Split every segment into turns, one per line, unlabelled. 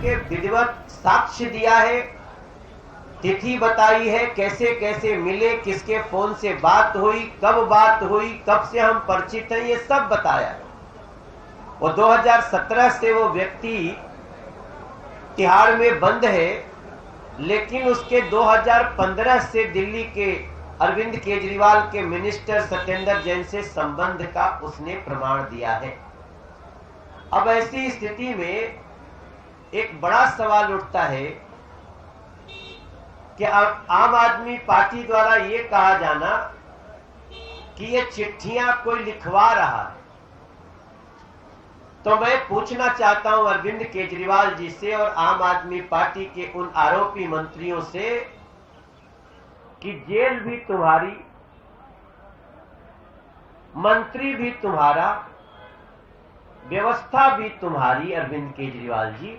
करके विधिवत साक्ष्य दिया है, तिथि बताई है, कैसे कैसे मिले, किसके फोन से बात हुई, कब से हम परिचित हैं, ये सब बताया है। वो 2017 से वो व्यक्ति तिहाड़ में बंद है, लेकिन उसके 2015 से दिल्ली के अरविंद केजरीवाल के मिनिस्टर सत्येंद्र जैन से संबंध का उसने प्रमाण दिया है। अब ऐसी स्थिति में एक बड़ा सवाल उठता है कि आम आदमी पार्टी द्वारा ये कहा जाना कि ये चिट्ठियां कोई लिखवा रहा है, तो मैं पूछना चाहता हूं अरविंद केजरीवाल जी से और आम आदमी पार्टी के उन आरोपी मंत्रियों से कि जेल भी तुम्हारी, मंत्री भी तुम्हारा, व्यवस्था भी तुम्हारी अरविंद केजरीवाल जी,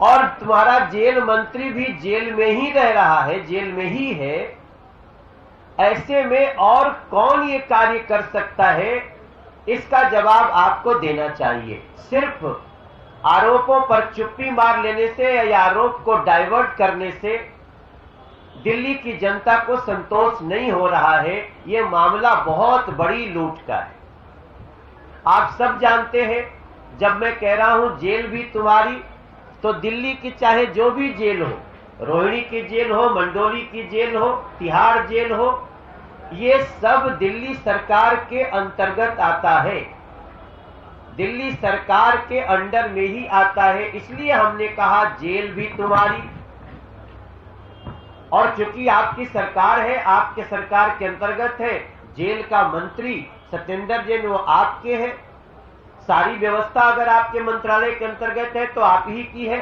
और तुम्हारा जेल मंत्री भी जेल में ही रह रहा है, जेल में ही है। ऐसे में और कौन ये कार्य कर सकता है, इसका जवाब आपको देना चाहिए। सिर्फ आरोपों पर चुप्पी मार लेने से या आरोप को डाइवर्ट करने से दिल्ली की जनता को संतोष नहीं हो रहा है। ये मामला बहुत बड़ी लूट का है। आप सब जानते हैं, जब मैं कह रहा हूं जेल भी तुम्हारी, तो दिल्ली की चाहे जो भी जेल हो, रोहिणी की जेल हो, मंडोली की जेल हो, तिहाड़ जेल हो, ये सब दिल्ली सरकार के अंतर्गत आता है, दिल्ली सरकार के अंडर में ही आता है। इसलिए हमने कहा जेल भी तुम्हारी, और चूंकि आपकी सरकार है, आपके सरकार के अंतर्गत है, जेल का मंत्री सत्येंद्र जैन वो आपके हैं, सारी व्यवस्था अगर आपके मंत्रालय के अंतर्गत है तो आप ही की है।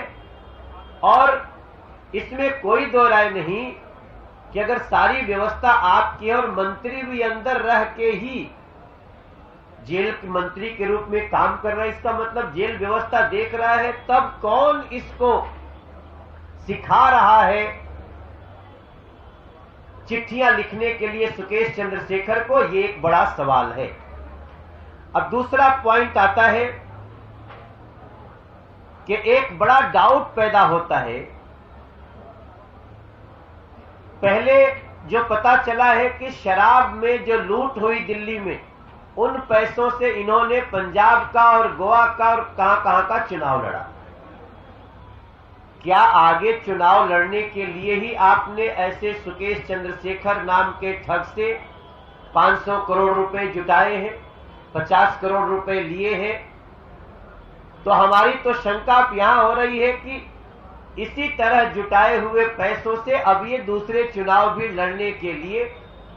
और इसमें कोई दो राय नहीं कि अगर सारी व्यवस्था आपकी है और मंत्री भी अंदर रह के ही जेल के मंत्री के रूप में काम कर रहा है, इसका मतलब जेल व्यवस्था देख रहा है, तब कौन इसको सिखा रहा है चिट्ठियां लिखने के लिए सुकेश चंद्रशेखर को, ये एक बड़ा सवाल है। अब दूसरा पॉइंट आता है कि एक बड़ा डाउट पैदा होता है। पहले जो पता चला है कि शराब में जो लूट हुई दिल्ली में, उन पैसों से इन्होंने पंजाब का और गोवा का और कहां का चुनाव लड़ा। क्या आगे चुनाव लड़ने के लिए ही आपने ऐसे सुकेश चंद्रशेखर नाम के ठग से 500 करोड़ रुपए जुटाए हैं, 50 करोड़ रुपए लिए हैं? तो हमारी तो शंका यहां हो रही है कि इसी तरह जुटाए हुए पैसों से अब ये दूसरे चुनाव भी लड़ने के लिए,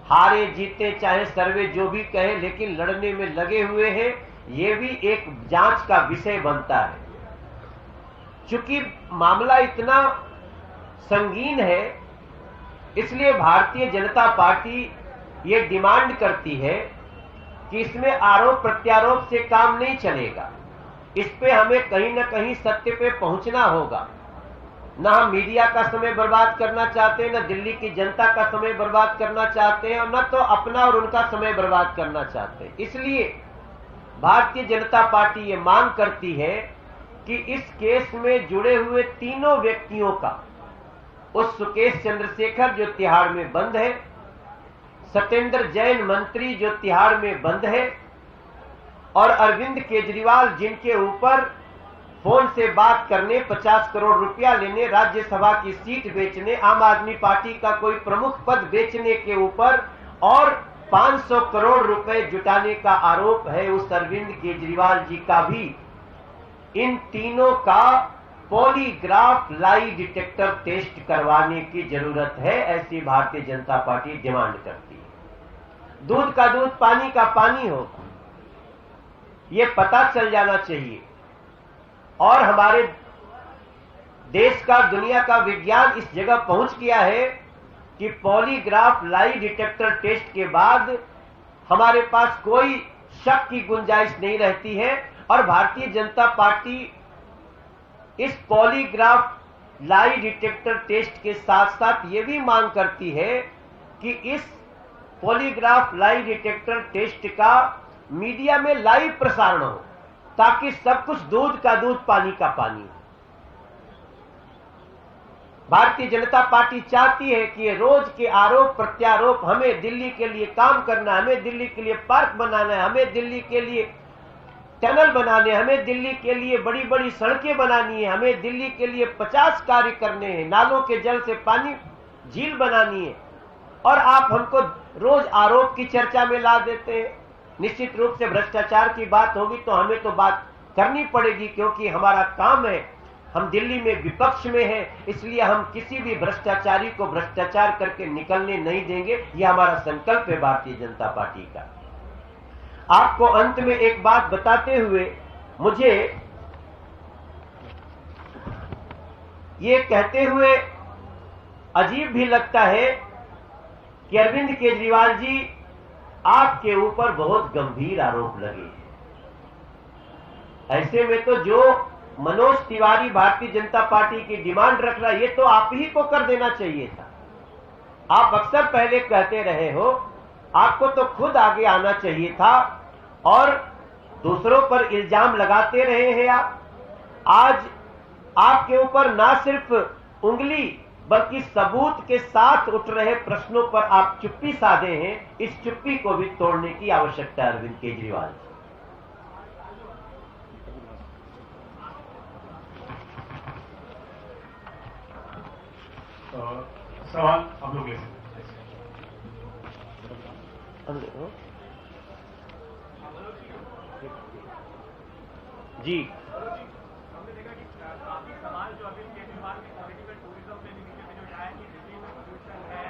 हारे जीते चाहे सर्वे जो भी कहे, लेकिन लड़ने में लगे हुए हैं। ये भी एक जांच का विषय बनता है। चूंकि मामला इतना संगीन है, इसलिए भारतीय जनता पार्टी ये डिमांड करती है कि इसमें आरोप प्रत्यारोप से काम नहीं चलेगा। इस पे हमें कहीं ना कहीं सत्य पे पहुंचना होगा। न हम मीडिया का समय बर्बाद करना चाहते हैं, न दिल्ली की जनता का समय बर्बाद करना चाहते हैं, और न तो अपना और उनका समय बर्बाद करना चाहते हैं। इसलिए भारतीय जनता पार्टी ये मांग करती है कि इस केस में जुड़े हुए तीनों व्यक्तियों का, उस सुकेश चंद्रशेखर जो तिहाड़ में बंद है, सत्येंद्र जैन मंत्री जो तिहाड़ में बंद है, और अरविंद केजरीवाल जिनके ऊपर फोन से बात करने, 50 करोड़ रुपया लेने, राज्यसभा की सीट बेचने, आम आदमी पार्टी का कोई प्रमुख पद बेचने के ऊपर और 500 करोड़ रुपए जुटाने का आरोप है उस अरविंद केजरीवाल जी का भी। इन तीनों का पॉलीग्राफ लाई डिटेक्टर टेस्ट करवाने की जरूरत है, ऐसी भारतीय जनता पार्टी डिमांड करती है। दूध का दूध, पानी का पानी हो, ये पता चल जाना चाहिए। और हमारे देश का, दुनिया का विज्ञान इस जगह पहुंच गया है कि पॉलीग्राफ लाई डिटेक्टर टेस्ट के बाद हमारे पास कोई शक की गुंजाइश नहीं रहती है। और भारतीय जनता पार्टी इस पॉलीग्राफ लाई डिटेक्टर टेस्ट के साथ साथ ये भी मांग करती है कि इस पॉलीग्राफ लाई डिटेक्टर टेस्ट का मीडिया में लाइव प्रसारण हो, ताकि सब कुछ दूध का दूध पानी का पानी हो। भारतीय जनता पार्टी चाहती है कि ये रोज के आरोप प्रत्यारोप, हमें दिल्ली के लिए काम करना है, हमें दिल्ली के लिए पार्क बनाना है, हमें दिल्ली के लिए टनल बनाने, हमें दिल्ली के लिए बड़ी बड़ी सड़कें बनानी है, हमें दिल्ली के लिए 50 कार्य करने हैं, नालों के जल से पानी झील बनानी है, और आप हमको रोज आरोप की चर्चा में ला देते हैं। निश्चित रूप से भ्रष्टाचार की बात होगी तो हमें तो बात करनी पड़ेगी, क्योंकि हमारा काम है, हम दिल्ली में विपक्ष में हैं, इसलिए हम किसी भी भ्रष्टाचारी को भ्रष्टाचार करके निकलने नहीं देंगे। यह हमारा संकल्प है भारतीय जनता पार्टी का। आपको अंत में एक बात बताते हुए मुझे ये कहते हुए अजीब भी लगता है कि अरविंद केजरीवाल जी, आपके ऊपर बहुत गंभीर आरोप लगे हैं। ऐसे में तो जो मनोज तिवारी भारतीय जनता पार्टी की डिमांड रख रहा है, ये तो आप ही को कर देना चाहिए था। आप अक्सर पहले कहते रहे हो, आपको तो खुद आगे आना चाहिए था और दूसरों पर इल्जाम लगाते रहे हैं आप। आज आपके ऊपर ना सिर्फ उंगली बल्कि सबूत के साथ उठ रहे प्रश्नों पर आप चुप्पी साधे हैं। इस चुप्पी को भी तोड़ने की आवश्यकता है अरविंद केजरीवाल।
सवाल आप लोग ले सकते
जी।
हमने देखा कि काफी सवाल जो अरविंद केजरीवाल के पॉलिटिकल टूरिज्म पे नीचे में जो आया कि दिल्ली में पोल्यूशन है,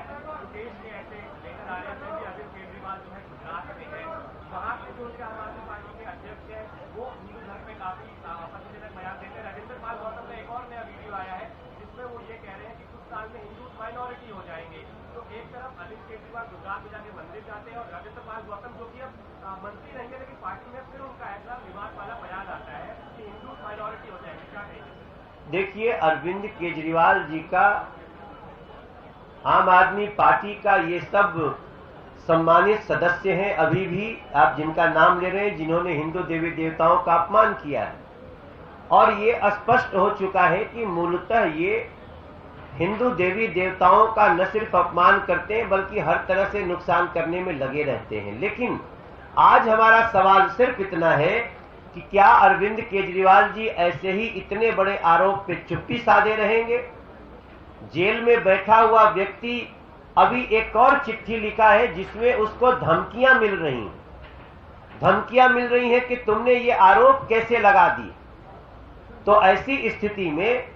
देश के ऐसे लेकर आ रहे हैं कि अरविंद केजरीवाल जो है गुजरात में है, वहां के जो उनके आम आदमी पार्टी के अध्यक्ष है वो हिंदू धर्म में काफी आपत्तिजनक बयान देते हैं। राजेंद्र पाल गौतम का एक और नया वीडियो आया है जिसमें वो ये कह रहे हैं कि कुछ साल में हिंदू माइनॉरिटी हो जाएंगे। तो एक तरफ अरविंद केजरीवाल गुजरात में जाके मंदिर जाते हैं और राजेंद्र पाल गौतम जो कि अब मंत्री रहेंगे लेकिन पार्टी में फिर उनका ऐसा विवाद वाला बयान आता है कि हिंदू माइनॉरिटी हो जाएंगे। क्या कहेंगे?
देखिए, अरविंद केजरीवाल जी का, आम आदमी पार्टी का, ये सब सम्मानित सदस्य हैं अभी भी, आप जिनका नाम ले रहे हैं, जिन्होंने हिंदू देवी देवताओं का अपमान किया है। और ये स्पष्ट हो चुका है कि मूलतः ये हिंदू देवी देवताओं का न सिर्फ अपमान करते हैं बल्कि हर तरह से नुकसान करने में लगे रहते हैं। लेकिन आज हमारा सवाल सिर्फ इतना है कि क्या अरविंद केजरीवाल जी ऐसे ही इतने बड़े आरोप पे चुप्पी साधे रहेंगे? जेल में बैठा हुआ व्यक्ति अभी एक और चिट्ठी लिखा है जिसमें उसको धमकियां मिल रही हैं। धमकियां मिल रही हैं कि तुमने ये आरोप कैसे लगा दिए। तो ऐसी स्थिति में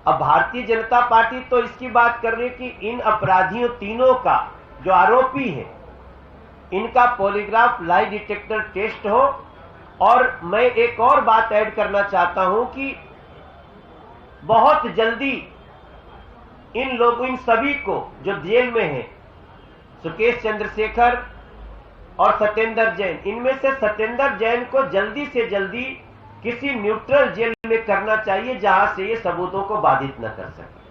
अब भारतीय जनता पार्टी तो इसकी बात कर रही है कि इन अपराधियों तीनों का, जो आरोपी हैं, इनका पॉलीग्राफ लाई डिटेक्टर टेस्ट हो। और मैं एक और बात ऐड करना चाहता हूं कि बहुत जल्दी इन लोगों, इन सभी को जो जेल में हैं, सुकेश चंद्रशेखर और सत्येंद्र जैन, इनमें से सत्येंद्र जैन को जल्दी से जल्दी किसी न्यूट्रल जेल में करना चाहिए जहां से ये सबूतों को बाधित न कर सके।